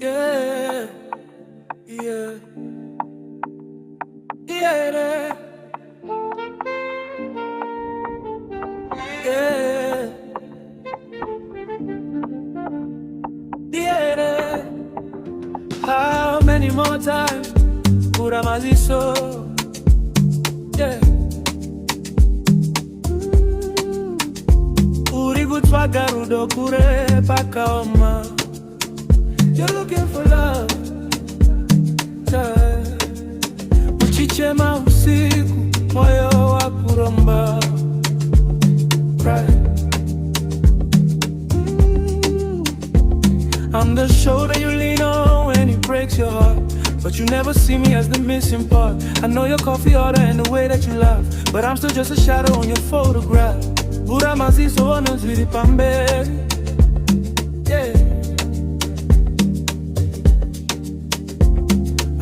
Yeah, yeah, yeah, yeah, yeah. How many more times? Vhura maziso. Yeah. Urikutsvaka rudo kure pakaoma. You're looking for love, yeah. Uchichema usiku, moyo wa kuromba, right. I'm the shoulder you lean on when it breaks your heart, but you never see me as the missing part. I know your coffee order and the way that you laugh, but I'm still just a shadow on your photograph. Vhura maziso uone zviri pamberi. Yeah.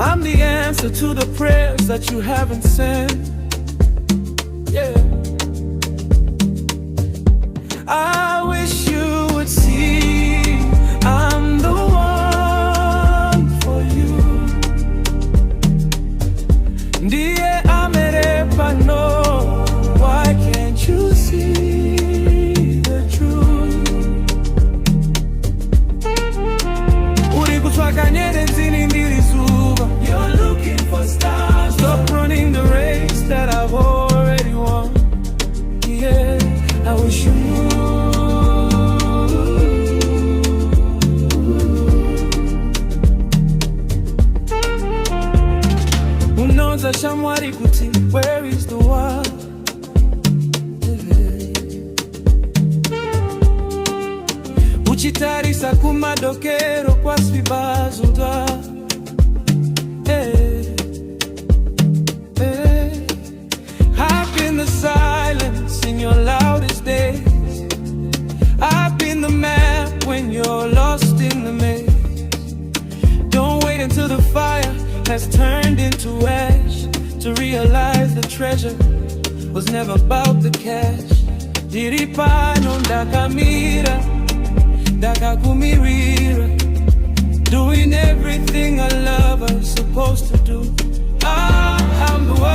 I'm the answer to the prayers that you haven't sent. Yeah. I wish you would see I'm the one for you. Ndiye, amere, pano. Why can't you see the truth? Urikutsvaka nyeredzi, ndiri, zuva. You're looking for stars. Stop running the race that I've already won. Yeah, I wish you knew. Unonza shamwari kuti, where is the one? Uchitarisa kumadokero kwa svibazuda. I've been the silence in your loudest days. I've been the map when you're lost in the maze. Don't wait until the fire has turned into ash to realize the treasure was never about the cash. Ndiri pano ndakamira, ndakakumirira, doing everything a lover's supposed to do. I'm the one.